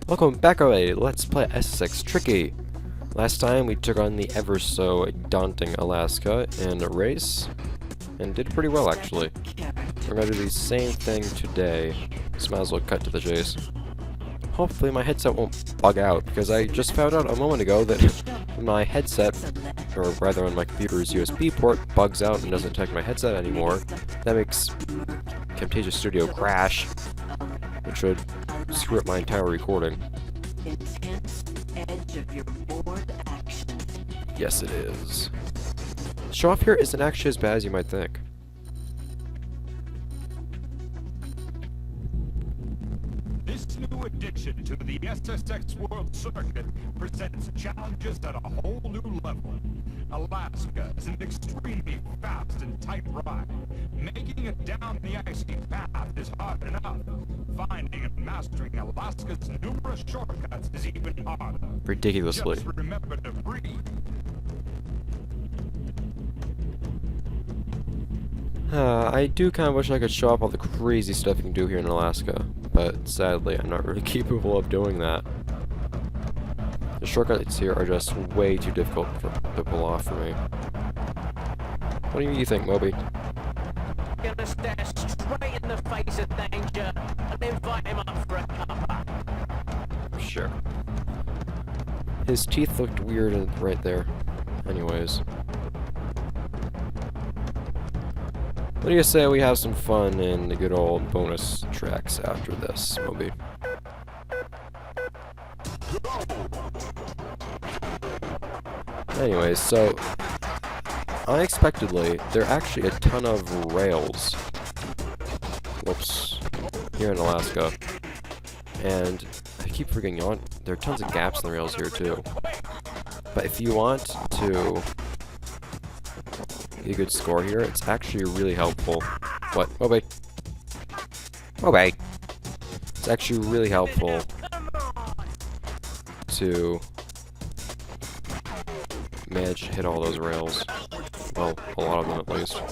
Welcome back away. Let's play SSX Tricky. Last time we took on the ever so daunting Alaska in a race and did pretty well actually. We're gonna do the same thing today. So might as well cut to the chase. Hopefully my headset won't bug out because I just found out a moment ago that my headset, or rather on my computer's USB port, bugs out and doesn't detect my headset anymore. That makes Camtasia Studio crash, which would screw up my entire recording. Intense edge of your board action. Yes, it is. Show off here isn't actually as bad as you might think. This new addition to the SSX World Circuit presents challenges at a whole new level. Alaska is an extremely fast and tight ride. Making it down the icy path is hard enough. Finding and mastering Alaska's numerous shortcuts is even harder. Ridiculously. Just remember to breathe. I do kind of wish I could show off all the crazy stuff you can do here in Alaska, but sadly I'm not really capable of doing that. The shortcuts here are just way too difficult to pull off for me. What do you think, Moby? Gonna stare straight in the face of danger and invite him up for a cuppa. Sure. His teeth looked weird right there. Anyways. What do you say we have some fun in the good old bonus tracks after this, Moby? Anyways, so unexpectedly, there are actually a ton of rails. Whoops. Here in Alaska. And I keep forgetting, there are tons of gaps in the rails here too. But if you want to get a good score here, it's actually really helpful. What? Moby? Moby! It's actually really helpful to manage to hit all those rails. Well, a lot of them at least.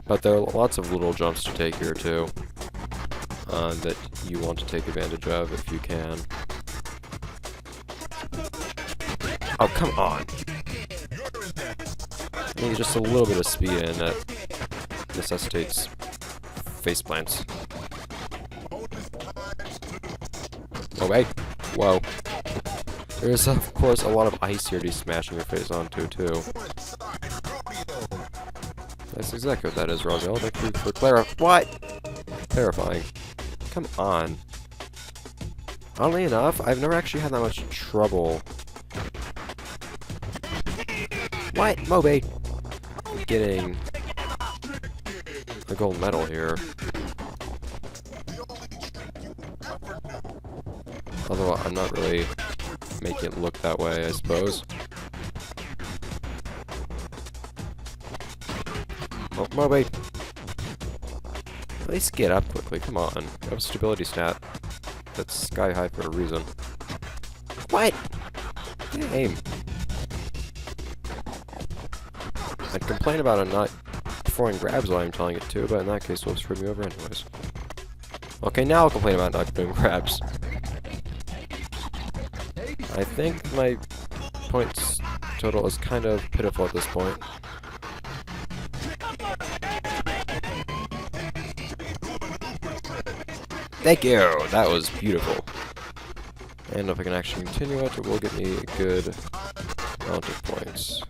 But there are lots of little jumps to take here too, that you want to take advantage of if you can. Oh, come on! I need just a little bit of speed in that necessitates faceplants. Oh wait! Whoa. There's of course a lot of ice here to be smashing your face onto too. That's exactly what that is, Roselle. Thank you for what? Clarifying. Come on. Oddly enough, I've never actually had that much trouble. What? Moby! Getting a gold medal here. Although I'm not really making it look that way, I suppose. Oh, Moby! At least get up quickly, come on. You have a stability stat that's sky high for a reason. What? Game. I'd complain about it not performing grabs while I'm telling it to, but in that case, it'll screw me over anyways. Okay, now I'll complain about not doing grabs. I think my points total is kind of pitiful at this point. Thank you! That was beautiful. And if I can actually continue it, it will get me a good amount of points.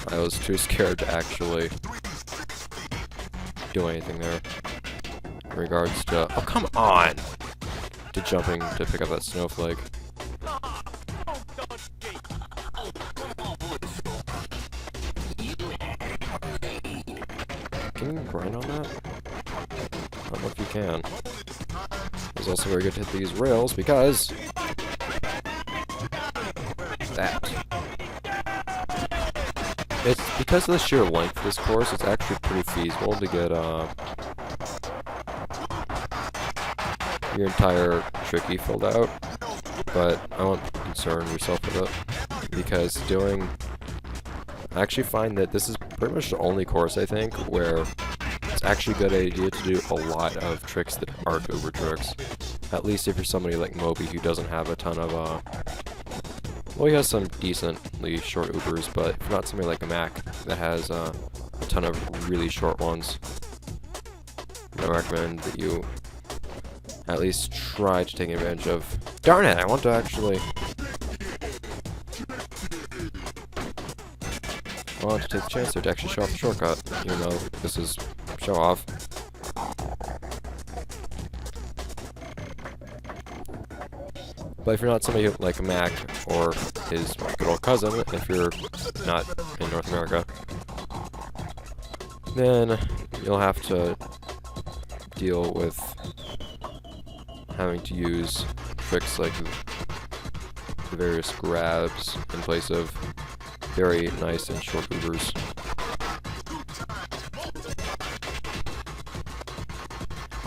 I was too scared to actually do anything there. In regards to... Oh, come on! To jumping to pick up that snowflake. Can you grind on that? I don't know if you can. It's also very good to hit these rails because... that. It's because of the sheer length of this course, it's actually pretty feasible to get your entire Tricky filled out, but I won't concern yourself with it, because I actually find that this is pretty much the only course, I think, where it's actually a good idea to do a lot of tricks that aren't uber tricks. At least if you're somebody like Moby who doesn't have a ton of, well, he has some decently short ubers, but if you're not somebody like a Mac that has a ton of really short ones, I recommend that you at least try to take advantage of. Darn it! I want to actually. I want to take the chance there to actually show off the shortcut, even though this is show off. But if you're not somebody like a Mac or his good old cousin, if you're not in North America, then you'll have to deal with having to use tricks like the various grabs in place of very nice and short ubers.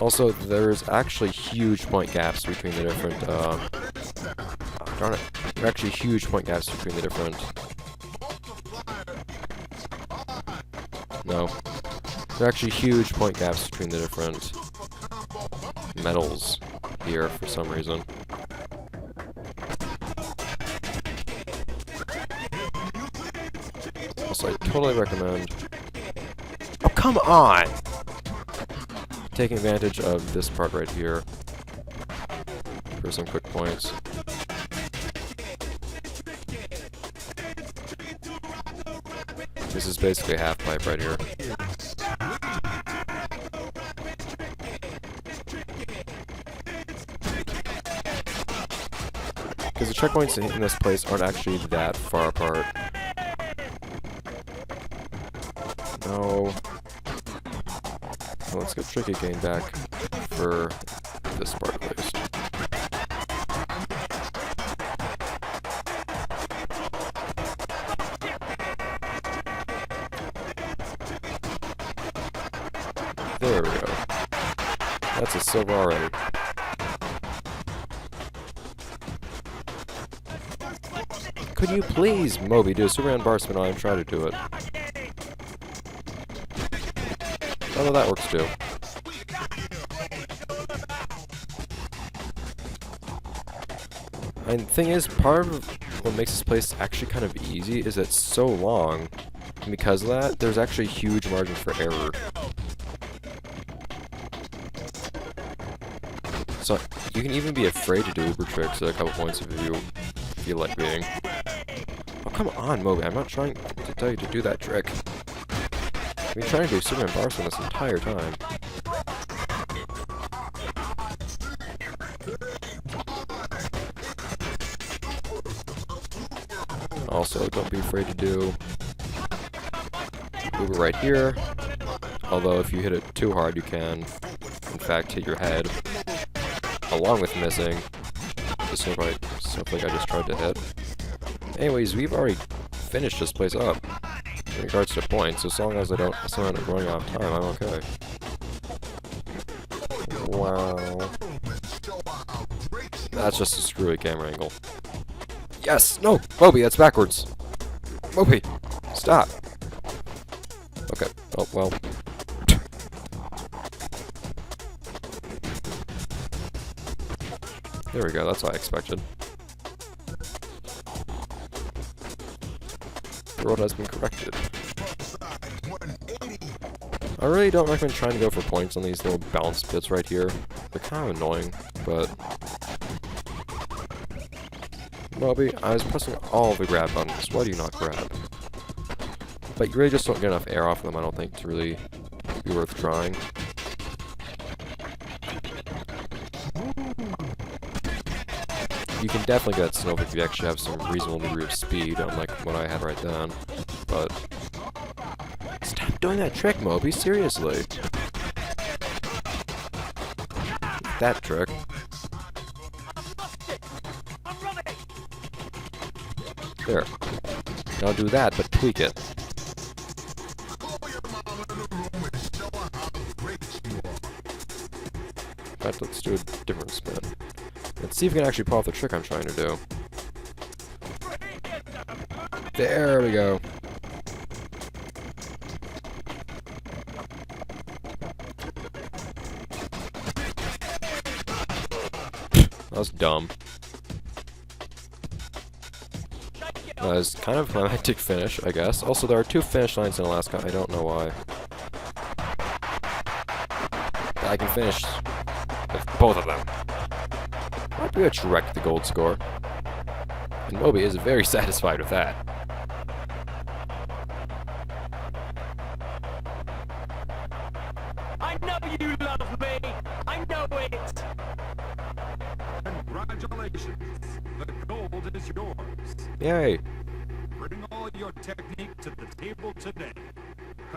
Also, there's actually huge point gaps between the different, darn it. There are actually huge point gaps between the different... No. There are actually huge point gaps between the different medals here for some reason. So I totally recommend... Oh, come on! Taking advantage of this part right here for some quick points. This is basically a half pipe right here. Because the checkpoints in this place aren't actually that far apart. No. Well, let's get Tricky again back for this part at least. There we go. That's a silver already. Could you please, Moby, do a Superman bar spin while I'm trying to do it? Although that works too. And the thing is, part of what makes this place actually kind of easy is it's so long, and because of that, there's actually huge margin for error. So you can even be afraid to do uber tricks at a couple points if you feel like being. Oh, come on, Moby, I'm not trying to tell you to do that trick. I've been trying to do Superman bar spin this entire time. Also, don't be afraid to do Uber right here. Although, if you hit it too hard, you can, in fact, hit your head, along with missing the stuff like I just tried to hit. Anyways, we've already finished this place up in regards to points, so as long as I don't end up running out of time, I'm okay. Wow. That's just a screwy camera angle. Yes! No! Moby, that's backwards! Moby! Stop! Okay. Oh, well. There we go, that's what I expected. The road has been corrected. I really don't recommend trying to go for points on these little bounce bits right here. They're kind of annoying, but... Moby, I was pressing all the grab buttons. Why do you not grab? But you really just don't get enough air off them, I don't think, to really be worth trying. You can definitely get Snowflake if you actually have some reasonable degree of speed, unlike what I had right then. But... Stop doing that trick, Moby, seriously! That trick. There. Now do that, but tweak it. In fact, let's do a different spin. Let's see if we can actually pull off the trick I'm trying to do. There we go. That was dumb. That was kind of a climactic finish, I guess. Also, there are 2 finish lines in Alaska. I don't know why. I can finish with both of them. Might be able to wreck the gold score. And Moby is very satisfied with that. I know you love me. I know it. Congratulations. The gold is yours. Yay. Bring all your technique to the table today.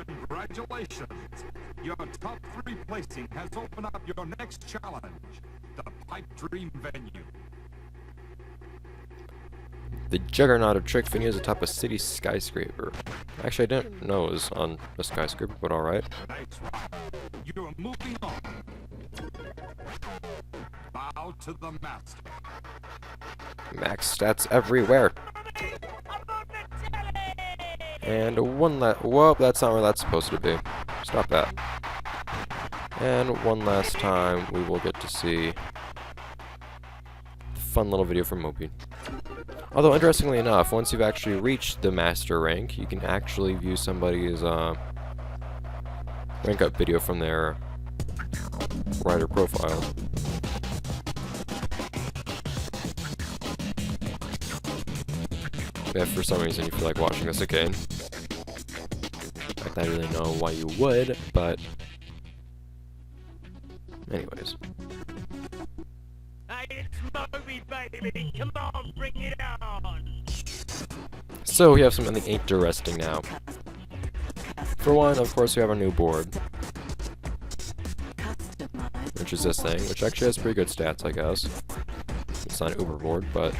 Congratulations. Your top 3 placing has opened up your next challenge, the Pipe Dream venue. The juggernaut of trick fingers atop a city skyscraper. Actually, I didn't know it was on a skyscraper, but alright. Nice one. You're moving on. Bow to the master. Max stats everywhere. And one whoa, that's not where that's supposed to be. Stop that. And one last time, we will get to see a fun little video from Moby. Although, interestingly enough, once you've actually reached the master rank, you can actually view somebody's rank up video from their rider profile. If for some reason you feel like watching this again. In fact, I don't really know why you would, but anyways. Hey, it's Moby, baby. Come on, bring it on. So we have something interesting now. For one, of course, we have our new board, which is this thing, which actually has pretty good stats, I guess. It's not an Uber board, but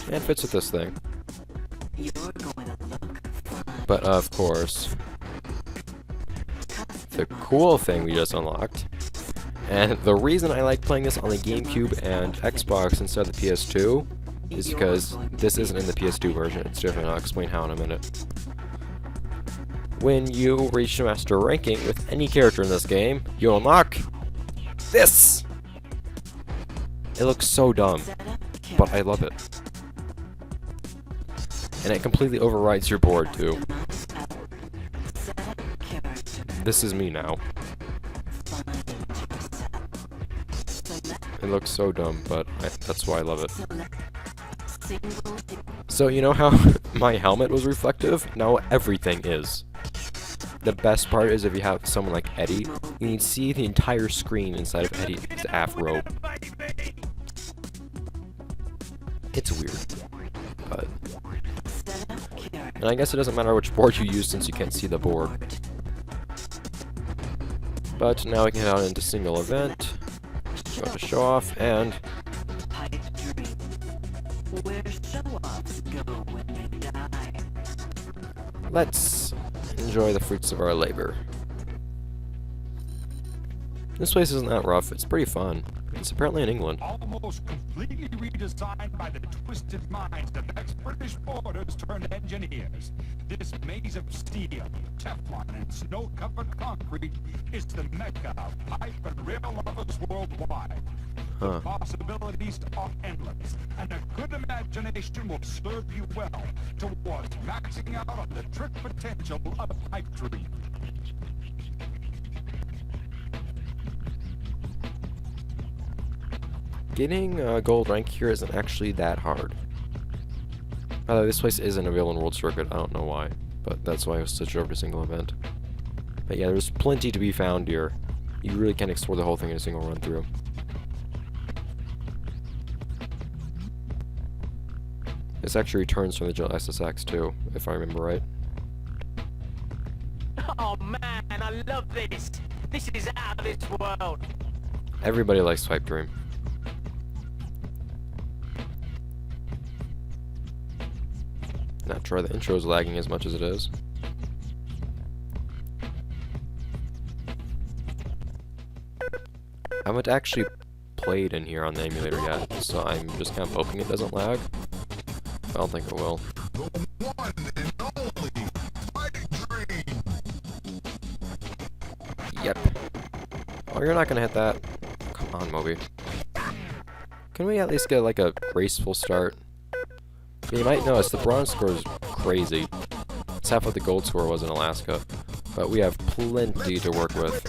it fits with this thing. But of course, the cool thing we just unlocked, and the reason I like playing this on the GameCube and Xbox instead of the PS2 is because this isn't in the PS2 version. It's different. I'll explain how in a minute. When you reach the master ranking with any character in this game, you unlock this! It looks so dumb, but I love it. And it completely overrides your board, too. This is me now. It looks so dumb, but that's why I love it. So, you know how my helmet was reflective? Now everything is. The best part is if you have someone like Eddie, you can see the entire screen inside of Eddie's afro. It's weird, but... And I guess it doesn't matter which board you use since you can't see the board. But now we can head out into single event, go to show off, and... let's enjoy the fruits of our labor. This place isn't that rough, it's pretty fun. It's apparently in England. Almost completely redesigned by the twisted minds of ex-British boarders turned engineers. This maze of steel, Teflon, and snow-covered concrete is the mecca of pipe and rail lovers worldwide. The possibilities are endless, and a good imagination will serve you well towards maxing out on the trick potential of Pipe Dream. Getting gold rank here isn't actually that hard. By the way, this place isn't available in World Circuit, I don't know why, but that's why I switched over to single event. But yeah, there's plenty to be found here. You really can explore the whole thing in a single run through. This actually returns from the SSX too, if I remember right. Oh man, I love this. This is out of this world. Everybody likes Pipe Dream. Not sure the intro is lagging as much as it is. I haven't actually played in here on the emulator yet, so I'm just kind of hoping it doesn't lag. I don't think it will. The one and only Pipe Dream. Yep. Oh, you're not gonna hit that. Come on, Moby. can we at least get like a graceful start? You might notice the bronze score is crazy. It's half what the gold score was in Alaska, but we have plenty to work with.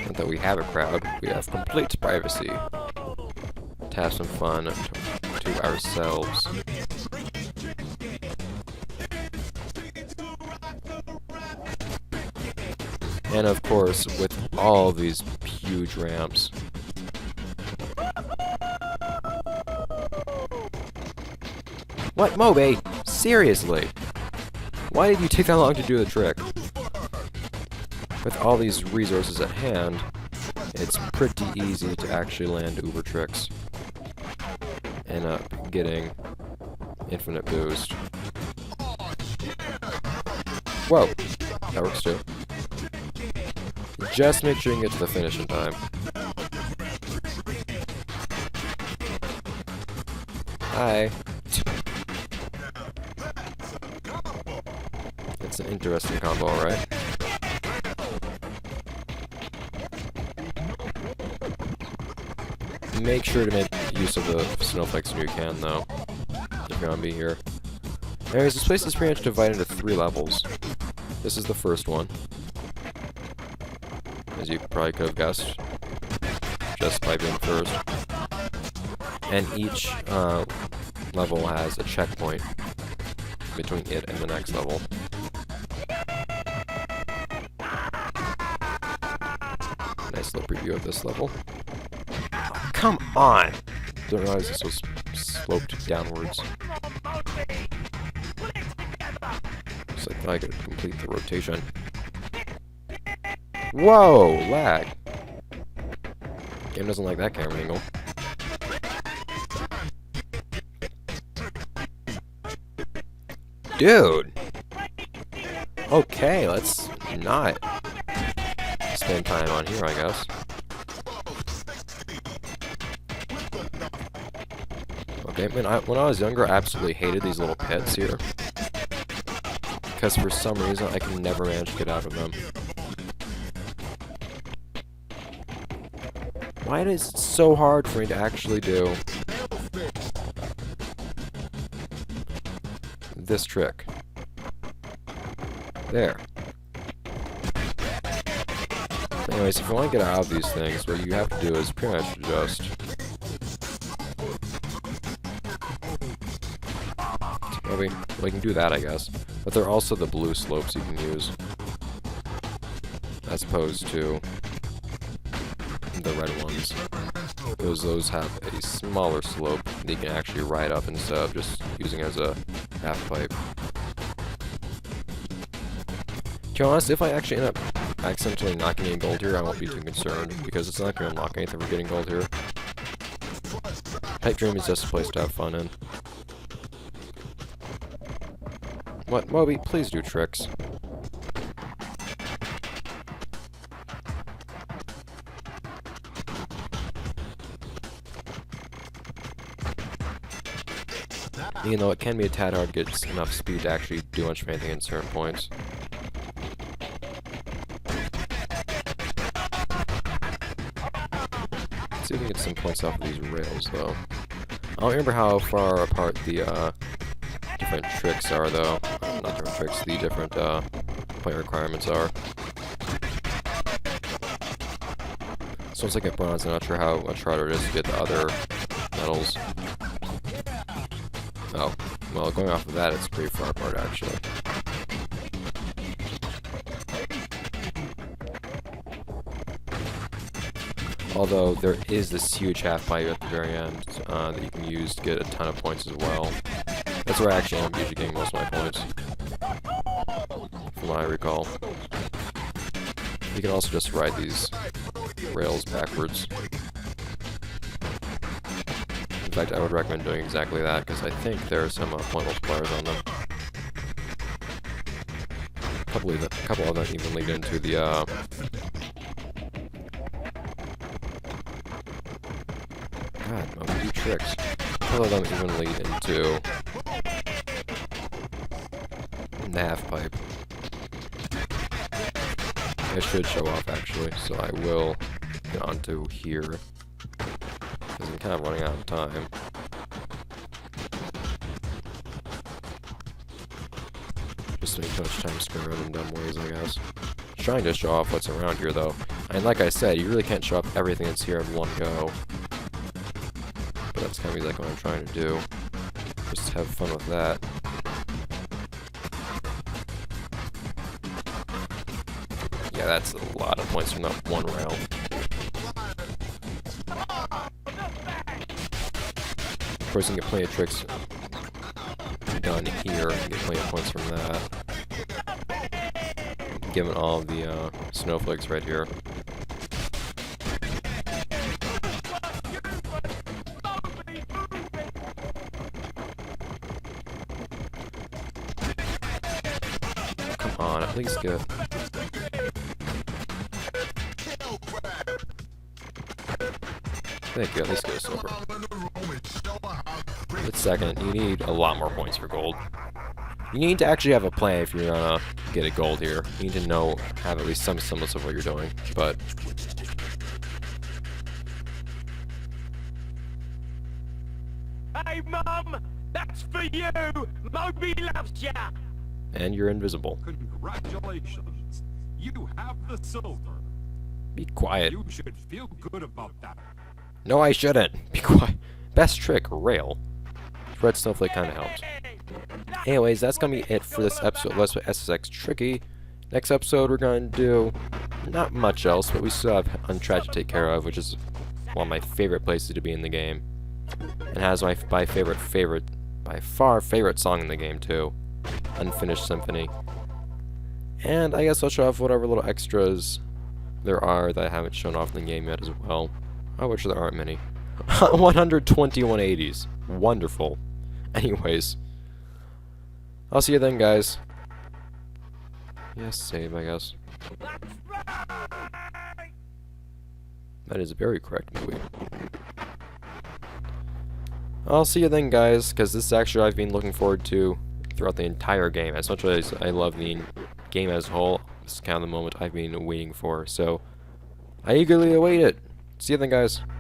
Not that we have a crowd, we have complete privacy. To have some fun to ourselves. And of course, with all these huge ramps. What, Moby? Seriously? Why did you take that long to do the trick? With all these resources at hand, it's pretty easy to actually land uber tricks. End up getting infinite boost. Whoa! That works too. Just make sure you can get to the finish in time. Hi. It's an interesting combo, right? Make sure to make use of the snowflakes when you can, though, if you're gonna be here. Anyways, this place is pretty much divided into 3 levels. This is the first one, as you probably could have guessed, just by being first. And each level has a checkpoint between it and the next level. Nice little preview of this level. Oh, come on! Don't realize this was sloped downwards. Looks like I could complete the rotation. Whoa! Lag! Game doesn't like that camera angle. Dude! Okay, let's not spend time on here, I guess. Okay, when I was younger, I absolutely hated these little pits here. Because for some reason, I can never manage to get out of them. Why is it so hard for me to actually do this trick? There. Anyways, if you want to get out of these things, what you have to do is pretty much just well, we can do that, I guess. But there are also the blue slopes you can use, as opposed to the red ones. Because those have a smaller slope that you can actually ride up instead of just using as a half pipe. To be honest, if I actually end up accidentally not getting gold here, I won't be too concerned, because it's not going to unlock anything for getting gold here. Pipe Dream is just a place to have fun in. What? Moby, please do tricks. Even though it can be a tad hard to get enough speed to actually do much of anything in certain points. Let's see if we can get some points off of these rails, though. I don't remember how far apart the different tricks are, though. Not different tricks, the different point requirements are. So once I get bronze, I'm not sure how much harder it is to get the other medals. Oh, well, going off of that, it's pretty far apart, actually. Although, there is this huge half pipe at the very end that you can use to get a ton of points as well. That's where I actually am usually getting most of my points, from what I recall. You can also just ride these rails backwards. In fact, I would recommend doing exactly that, because I think there are some point multipliers on them. A couple of them even lead into the, God, Moby, do tricks. A couple of them even lead into the half pipe. I should show off actually, so I will get onto here. Because I'm kind of running out of time. Just spending too much time screwing around in dumb ways, I guess. Trying to show off what's around here though. And like I said, you really can't show off everything that's here in one go. But that's kind of exactly what I'm trying to do. Just have fun with that. Yeah, that's a lot of points from that one round. Of course, you can get plenty of tricks done here and get plenty of points from that. Given all of the snowflakes right here. Come on, at least get. Thank you, at least get a silver. But second, you need a lot more points for gold. You need to actually have a plan if you're gonna get a gold here. You need to know, have at least some semblance of what you're doing, but... Hey, Mum! That's for you! Moby loves ya! And you're invisible. Congratulations. You have the silver. Be quiet. You should feel good about that. No, I shouldn't. Be quiet. Best trick, rail. Red snowflake kind of helps. Anyways, that's gonna be it for this episode of Let's Play SSX Tricky. Next episode, we're gonna do not much else, but we still have Untrack to take care of, which is one of my favorite places to be in the game, and has my by far favorite song in the game too, Unfinished Symphony. And I guess I'll show off whatever little extras there are that I haven't shown off in the game yet as well. I wish there aren't many. 121 80s. Wonderful. Anyways. I'll see you then, guys. Yes, save, I guess. That is a very correct movie. I'll see you then, guys, because this is actually I've been looking forward to throughout the entire game. As much as I love the game as a whole, this is kind of the moment I've been waiting for. So, I eagerly await it. See you then, guys.